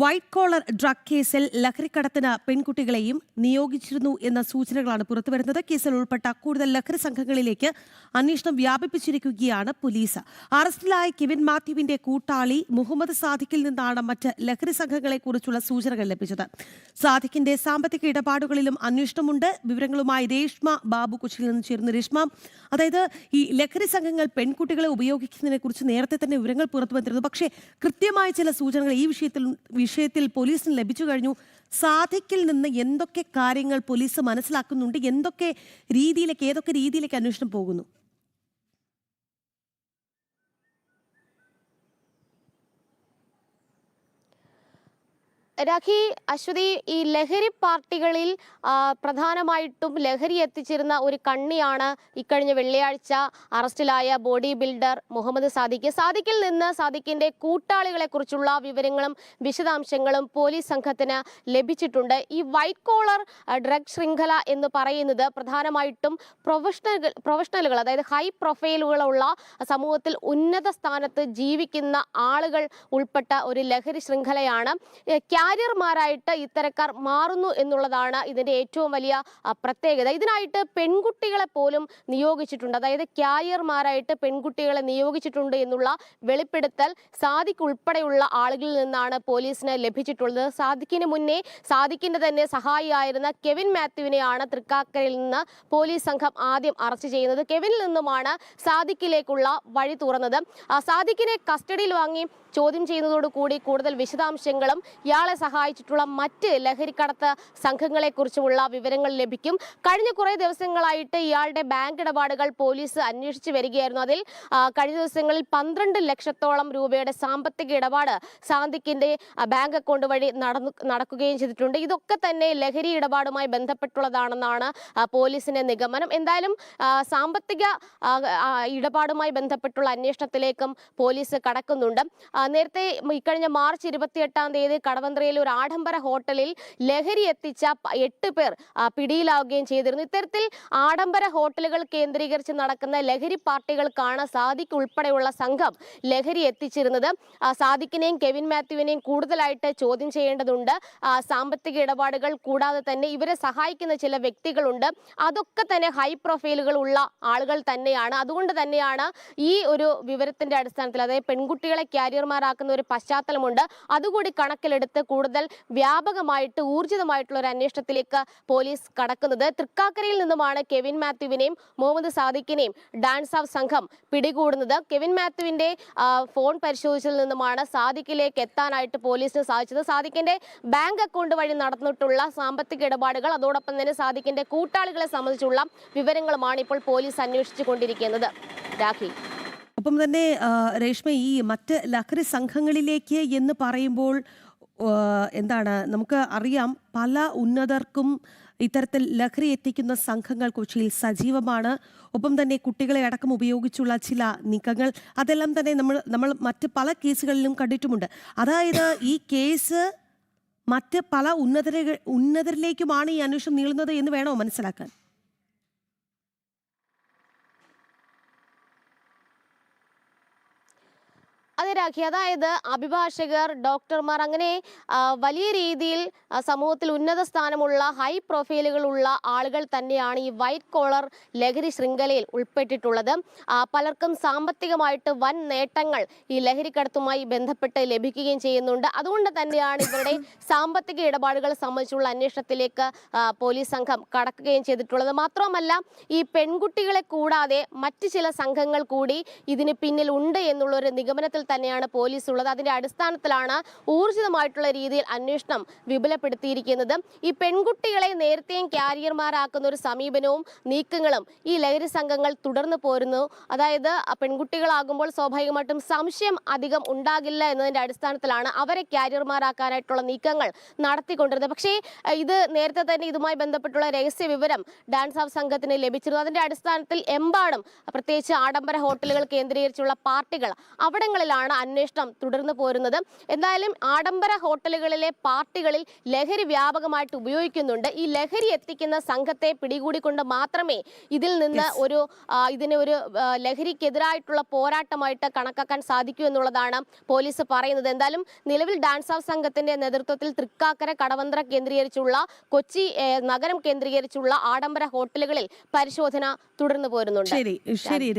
White collar drug കേസിൽ ലഹരിക്കടത്തിന് പെൺകുട്ടികളെയും നിയോഗിച്ചിരുന്നു എന്ന സൂചനകളാണ് പുറത്തുവരുന്നത്. കേസിൽ ഉൾപ്പെട്ട കൂടുതൽ ലഹരി സംഘങ്ങളിലേക്ക് അന്വേഷണം വ്യാപിപ്പിച്ചിരിക്കുകയാണ് പോലീസ്. അറസ്റ്റിലായ കെവിൻ മാത്യുവിന്റെ കൂട്ടാളി മുഹമ്മദ് സാദിഖിൽ നിന്നാണ് മറ്റ് ലഹരി സംഘങ്ങളെക്കുറിച്ചുള്ള സൂചനകൾ ലഭിച്ചത്. സാദിഖിന്റെ സാമ്പത്തിക ഇടപാടുകളിലും അന്വേഷണമുണ്ട്. വിവരങ്ങളുമായി രേഷ്മ ബാബു കൊച്ചിയിൽ നിന്ന് ചേരുന്നു. രേഷ്മ, അതായത് ഈ ലഹരി സംഘങ്ങൾ പെൺകുട്ടികളെ ഉപയോഗിക്കുന്നതിനെ കുറിച്ച് നേരത്തെ തന്നെ വിവരങ്ങൾ പുറത്തു വന്നിരുന്നു. പക്ഷേ കൃത്യമായ ചില സൂചനകൾ ഈ വിഷയത്തിൽ പോലീസിന് ലഭിച്ചു കഴിഞ്ഞു. സാദിഖിൽ നിന്ന് എന്തൊക്കെ കാര്യങ്ങൾ പോലീസ് മനസ്സിലാക്കുന്നുണ്ട്? ഏതൊക്കെ രീതിയിലേക്ക് അന്വേഷണം പോകുന്നു? രാഖി, അശ്വതി, ഈ ലഹരി പാർട്ടികളിൽ പ്രധാനമായിട്ടും ലഹരി എത്തിച്ചിരുന്ന ഒരു കണ്ണിയാണ് ഇക്കഴിഞ്ഞ വെള്ളിയാഴ്ച അറസ്റ്റിലായ ബോഡി ബിൽഡർ മുഹമ്മദ് സാദിഖ്. സാദിഖിൽ നിന്ന് സാദിഖിന്റെ കൂട്ടാളികളെ കുറിച്ചുള്ള വിവരങ്ങളും വിശദാംശങ്ങളും പോലീസ് സംഘത്തിന് ലഭിച്ചിട്ടുണ്ട്. ഈ വൈറ്റ് കോളർ ഡ്രഗ് ശൃംഖല എന്ന് പറയുന്നത് പ്രധാനമായിട്ടും പ്രൊഫഷണലുകൾ, അതായത് ഹൈ പ്രൊഫൈലുകളുള്ള സമൂഹത്തിൽ ഉന്നത സ്ഥാനത്ത് ജീവിക്കുന്ന ആളുകൾ ഉൾപ്പെട്ട ഒരു ലഹരി ശൃംഖലയാണ്. കാരിയർമാരായിട്ട് ഇത്തരക്കാർ മാറുന്നു എന്നുള്ളതാണ് ഇതിന്റെ ഏറ്റവും വലിയ പ്രത്യേകത. ഇതിനായിട്ട് പെൺകുട്ടികളെ പോലും നിയോഗിച്ചിട്ടുണ്ട്. അതായത് കാരിയർമാരായിട്ട് പെൺകുട്ടികളെ നിയോഗിച്ചിട്ടുണ്ട് എന്നുള്ള വെളിപ്പെടുത്തൽ സാദിഖ് ഉൾപ്പെടെയുള്ള ആളുകളിൽ നിന്നാണ് പോലീസിന് ലഭിച്ചിട്ടുള്ളത്. സാദിഖിന് മുന്നേ സാദിഖിന്റെ തന്നെ സഹായിയായിരുന്ന കെവിൻ മാത്യുവിനെയാണ് തൃക്കാക്കരയിൽ നിന്ന് പോലീസ് സംഘം ആദ്യം അറസ്റ്റ് ചെയ്യുന്നത്. കെവിനിൽ നിന്നുമാണ് സാദിഖിലേക്കുള്ള വഴി തുറന്നത്. സാദിഖിനെ കസ്റ്റഡിയിൽ വാങ്ങി ചോദ്യം ചെയ്യുന്നതോടുകൂടി കൂടുതൽ വിശദാംശങ്ങളും ഇയാളെ സഹായിച്ചിട്ടുള്ള മറ്റ് ലഹരിക്കടത്ത് സംഘങ്ങളെക്കുറിച്ചുമുള്ള വിവരങ്ങൾ ലഭിക്കും. കഴിഞ്ഞ കുറേ ദിവസങ്ങളായിട്ട് ഇയാളുടെ ബാങ്ക് ഇടപാടുകൾ പോലീസ് അന്വേഷിച്ചു വരികയായിരുന്നു. അതിൽ കഴിഞ്ഞ ദിവസങ്ങളിൽ 12 ലക്ഷത്തോളം രൂപയുടെ സാമ്പത്തിക ഇടപാട് സാദിഖിന്റെ ബാങ്ക് അക്കൗണ്ട് വഴി നടക്കുകയും ചെയ്തിട്ടുണ്ട്. ഇതൊക്കെ തന്നെ ലഹരി ഇടപാടുമായി ബന്ധപ്പെട്ടുള്ളതാണെന്നാണ് പോലീസിന്റെ നിഗമനം. എന്തായാലും സാമ്പത്തിക ഇടപാടുമായി ബന്ധപ്പെട്ടുള്ള അന്വേഷണത്തിലേക്കും പോലീസ് കടക്കുന്നുണ്ട്. നേരത്തെ ഇക്കഴിഞ്ഞ മാർച്ച് 28-ാം തീയതി കടവന്ത്രയിലെ ഒരു ആഡംബര ഹോട്ടലിൽ ലഹരി എത്തിച്ച 8 പേർ പിടിയിലാവുകയും ചെയ്തിരുന്നു. ഇത്തരത്തിൽ ആഡംബര ഹോട്ടലുകൾ കേന്ദ്രീകരിച്ച് നടക്കുന്ന ലഹരി പാർട്ടികൾക്കാണ് സാദിഖ് ഉൾപ്പെടെയുള്ള സംഘം ലഹരി എത്തിച്ചിരുന്നത്. സാദിഖിനെയും കെവിൻ മാത്യുവിനെയും കൂടുതലായിട്ട് ചോദ്യം ചെയ്യേണ്ടതുണ്ട്. സാമ്പത്തിക ഇടപാടുകൾ കൂടാതെ തന്നെ ഇവരെ സഹായിക്കുന്ന ചില വ്യക്തികളുണ്ട്. അതൊക്കെ തന്നെ ഹൈ പ്രൊഫൈലുകൾ ഉള്ള ആളുകൾ തന്നെയാണ്. അതുകൊണ്ട് തന്നെയാണ് ഈ ഒരു വിവരത്തിന്റെ അടിസ്ഥാനത്തിൽ, അതായത് പെൺകുട്ടികളെ കാരിയർമാരാക്കുന്ന ഒരു പശ്ചാത്തലമുണ്ട്. അതുകൂടി കണക്കിലെടുത്ത് കൂടുതൽ വ്യാപകമായിട്ട് ഊർജിതമായിട്ടുള്ള ഒരു അന്വേഷണത്തിലേക്ക് പോലീസ് കടക്കുന്നത്. തൃക്കാക്കരയിൽ നിന്നുമാണ് കെവിൻ മാത്യുവിനെയും മുഹമ്മദ് സാദിഖിനെയും ഡാൻസ് ഓഫ് സംഘം പിടികൂടുന്നത്. കെവിൻ മാത്യുവിന്റെ ഫോൺ പരിശോധിച്ചതിൽ നിന്നുമാണ് സാദിഖിലേക്ക് എത്താനായിട്ട് പോലീസിന് സാധിച്ചത്. സാദിഖിന്റെ ബാങ്ക് അക്കൗണ്ട് വഴി നടന്നിട്ടുള്ള സാമ്പത്തിക ഇടപാടുകൾ, അതോടൊപ്പം തന്നെ സാദിഖിന്റെ കൂട്ടാളികളെ സംബന്ധിച്ചുള്ള വിവരങ്ങളുമാണ് ഇപ്പോൾ പോലീസ് അന്വേഷിച്ചു കൊണ്ടിരിക്കുന്നത്. രാഖി, ഒപ്പം തന്നെ രേഷ്മ, ഈ മറ്റ് ലഹരി സംഘങ്ങളിലേക്ക് എന്ന് പറയുമ്പോൾ നമുക്ക് അറിയാം, പല ഉന്നതർക്കും ഇത്തരത്തിൽ ലഹരി എത്തിക്കുന്ന സംഘങ്ങൾ കൊച്ചിയിൽ സജീവമാണ്. ഒപ്പം തന്നെ കുട്ടികളെ അടക്കം ഉപയോഗിച്ചുള്ള ചില നീക്കങ്ങൾ, അതെല്ലാം തന്നെ നമ്മൾ മറ്റ് പല കേസുകളിലും കണ്ടിട്ടുമുണ്ട്. അതായത് ഈ കേസ് മറ്റ് പല ഉന്നതരിലേക്കുമാണ് ഈ അന്വേഷണം നീളുന്നത് എന്ന് വേണോ മനസ്സിലാക്കാൻ? അതെ രാഖി, അതായത് അഭിഭാഷകർ, ഡോക്ടർമാർ, അങ്ങനെ വലിയ രീതിയിൽ സമൂഹത്തിൽ ഉന്നത സ്ഥാനമുള്ള ഹൈ പ്രൊഫൈലുകളുള്ള ആളുകൾ തന്നെയാണ് ഈ വൈറ്റ് കോളർ ലഹരി ശൃംഖലയിൽ ഉൾപ്പെട്ടിട്ടുള്ളത്. പലർക്കും സാമ്പത്തികമായിട്ട് വൻ നേട്ടങ്ങൾ ഈ ലഹരിക്കടത്തുമായി ബന്ധപ്പെട്ട് ലഭിക്കുകയും ചെയ്യുന്നുണ്ട്. അതുകൊണ്ട് തന്നെയാണ് ഇവരുടെ സാമ്പത്തിക ഇടപാടുകൾ സംബന്ധിച്ചുള്ള അന്വേഷണത്തിലേക്ക് പോലീസ് സംഘം കടക്കുകയും ചെയ്തിട്ടുള്ളത്. മാത്രമല്ല, ഈ പെൺകുട്ടികളെ കൂടാതെ മറ്റ് ചില സംഘങ്ങൾ കൂടി ഇതിന് പിന്നിൽ ഉണ്ട് എന്നുള്ളൊരു നിഗമനത്തിൽ തന്നെയാണ് പോലീസ് ഉള്ളത്. അതിന്റെ അടിസ്ഥാനത്തിലാണ് ഊർജിതമായിട്ടുള്ള രീതിയിൽ അന്വേഷണം വിപുലപ്പെടുത്തിയിരിക്കുന്നത്. ഈ പെൺകുട്ടികളെ നേരത്തെയും കാരിയർമാരാക്കുന്ന ഒരു സമീപനവും നീക്കങ്ങളും ഈ ലഹരി സംഘങ്ങൾ തുടർന്ന് പോരുന്നു. അതായത് പെൺകുട്ടികളാകുമ്പോൾ സ്വാഭാവികമായിട്ടും സംശയം അധികം ഉണ്ടാകില്ല എന്നതിന്റെ അടിസ്ഥാനത്തിലാണ് അവരെ കാരിയർമാരാക്കാനായിട്ടുള്ള നീക്കങ്ങൾ നടത്തിക്കൊണ്ടിരുന്നത്. പക്ഷേ ഇത് നേരത്തെ തന്നെ ഇതുമായി ബന്ധപ്പെട്ടുള്ള രഹസ്യ വിവരം ഡാൻസ് ഓഫ് സംഘത്തിന് ലഭിച്ചിരുന്നു. അതിന്റെ അടിസ്ഥാനത്തിൽ എമ്പാടും, പ്രത്യേകിച്ച് ആഡംബര ഹോട്ടലുകൾ കേന്ദ്രീകരിച്ചുള്ള പാർട്ടികൾ, അവിടങ്ങളിൽ അടിസ്ഥാനത്തിലാണ് അന്വേഷണം തുടർന്നു പോരുന്നത്. എന്തായാലും ആഡംബര ഹോട്ടലുകളിലെ പാർട്ടികളിൽ ലഹരി വ്യാപകമായിട്ട് ഉപയോഗിക്കുന്നുണ്ട്. ഈ ലഹരി എത്തിക്കുന്ന സംഘത്തെ പിടികൂടിക്കൊണ്ട് മാത്രമേ ഇതിൽ നിന്ന് ഇതിനെ ഒരു ലഹരിക്കെതിരായിട്ടുള്ള പോരാട്ടമായിട്ട് കണക്കാക്കാൻ സാധിക്കൂ എന്നുള്ളതാണ് പോലീസ് പറയുന്നത്. എന്തായാലും നിലവിൽ ഡാൻസ് ഓഫ് സംഘത്തിന്റെ നേതൃത്വത്തിൽ തൃക്കാക്കര, കടവന്ത്ര കേന്ദ്രീകരിച്ചുള്ള, കൊച്ചി നഗരം കേന്ദ്രീകരിച്ചുള്ള ആഡംബര ഹോട്ടലുകളിൽ പരിശോധന തുടർന്നു പോരുന്നുണ്ട്. ശരി.